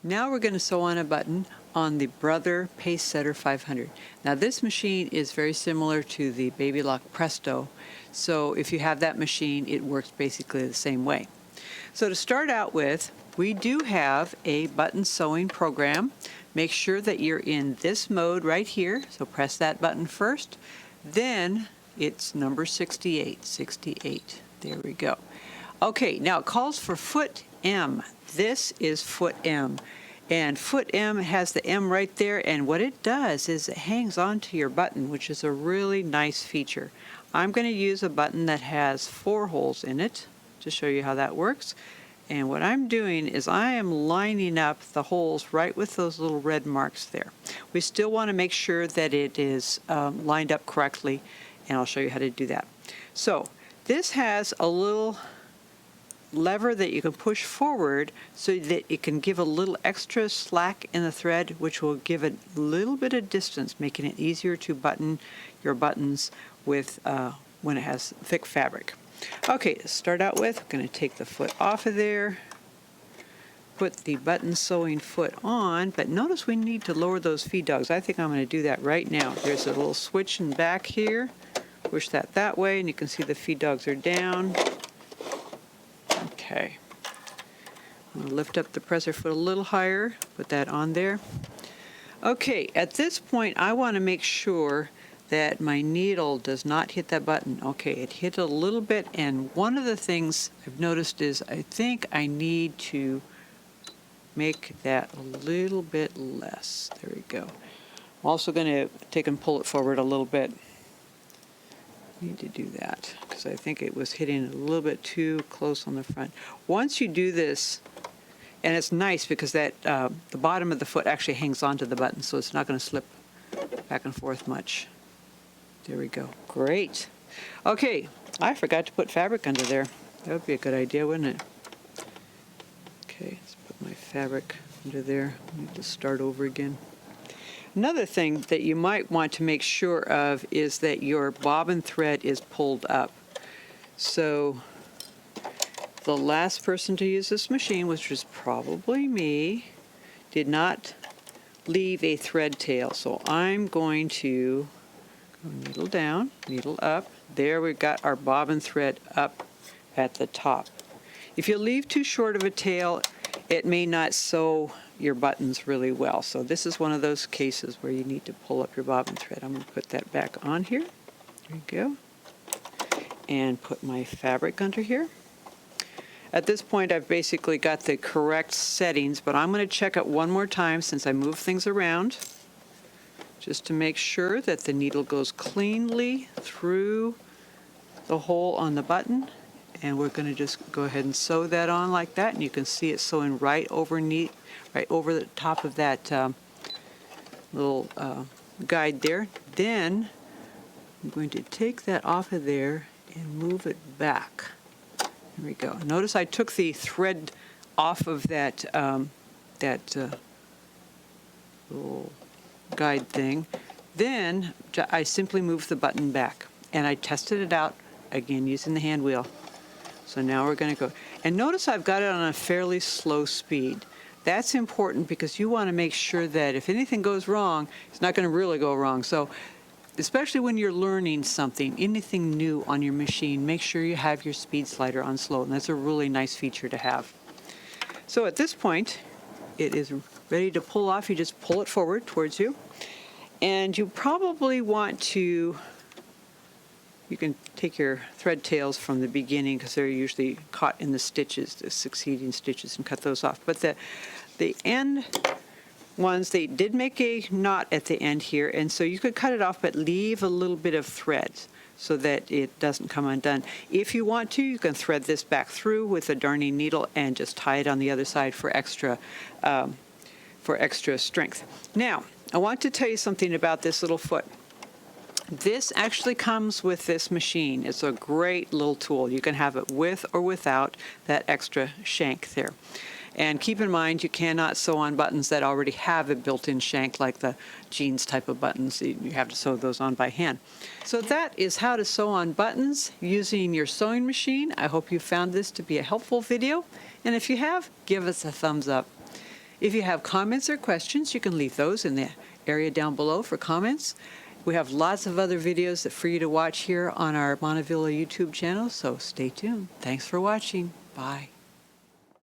Now we're going to sew on a button on the Brother Pacesetter 500. Now this machine is very similar to the Baby Lock Presto, so if you have that machine, it works basically the same way. So to start out with, we do have a button sewing program. Make sure that you're in this mode right here, so press that button first. Then it's number 68. There we go. Okay, now it calls for foot M. This is foot M. And foot M has the M right there, and what it does is it hangs onto your button, which is a really nice feature. I'm going to use a button that has 4 holes in it to show you how that works. And what I'm doing is I am lining up the holes right with those little red marks there. We still want to make sure that it is lined up correctly, and I'll show you how to do that. So this has a little lever that you can push forward so that it can give a little extra slack in the thread, which will give it a little bit of distance, making it easier to button your buttons with when it has thick fabric. Okay, to start out with, I'm going to take the foot off of there, put the button sewing foot on, but notice we need to lower those feed dogs. I think I'm going to do that right now. There's a little switch in back here. Push that way, and you can see the feed dogs are down. Okay. I'm going to lift up the presser foot a little higher, put that on there. Okay, at this point, I want to make sure that my needle does not hit that button. Okay, it hit a little bit, and one of the things I've noticed is I think I need to make that a little bit less. There we go. I'm also going to take and pull it forward a little bit. Need to do that because I think it was hitting a little bit too close on the front. Once you do this, and it's nice because that the bottom of the foot actually hangs onto the button, so it's not going to slip back and forth much. There we go. Great. Okay, I forgot to put fabric under there. That would be a good idea, wouldn't it? Okay, let's put my fabric under there. I need to start over again. Another thing that you might want to make sure of is that your bobbin thread is pulled up. So the last person to use this machine, which was probably me, did not leave a thread tail. So I'm going to go needle down, needle up. There we've got our bobbin thread up at the top. If you leave too short of a tail, it may not sew your buttons really well. So this is one of those cases where you need to pull up your bobbin thread. I'm going to put that back on here. There we go. And put my fabric under here. At this point, I've basically got the correct settings, but I'm going to check it one more time since I move things around, just to make sure that the needle goes cleanly through the hole on the button. And we're going to just go ahead and sew that on like that, and you can see it sewing right over the top of that little guide there. Then I'm going to take that off of there and move it back. There we go. Notice I took the thread off of that little guide thing. Then I simply moved the button back, and I tested it out again using the hand wheel. So now we're going to go. And notice I've got it on a fairly slow speed. That's important because you want to make sure that if anything goes wrong, it's not going to really go wrong. So especially when you're learning something, anything new on your machine, make sure you have your speed slider on slow. And that's a really nice feature to have. So at this point, it is ready to pull off. You just pull it forward towards you. And you probably want to... You can take your thread tails from the beginning because they're usually caught in the stitches, the succeeding stitches, and cut those off. But the end ones, they did make a knot at the end here, and so you could cut it off but leave a little bit of thread so that it doesn't come undone. If you want to, you can thread this back through with a darning needle and just tie it on the other side for extra strength. Now, I want to tell you something about this little foot. This actually comes with this machine. It's a great little tool. You can have it with or without that extra shank there. And keep in mind, you cannot sew on buttons that already have a built-in shank, like the jeans type of buttons. You have to sew those on by hand. So that is how to sew on buttons using your sewing machine. I hope you found this to be a helpful video. And if you have, give us a thumbs up. If you have comments or questions, you can leave those in the area down below for comments. We have lots of other videos for you to watch here on our Montavilla YouTube channel, so stay tuned. Thanks for watching. Bye.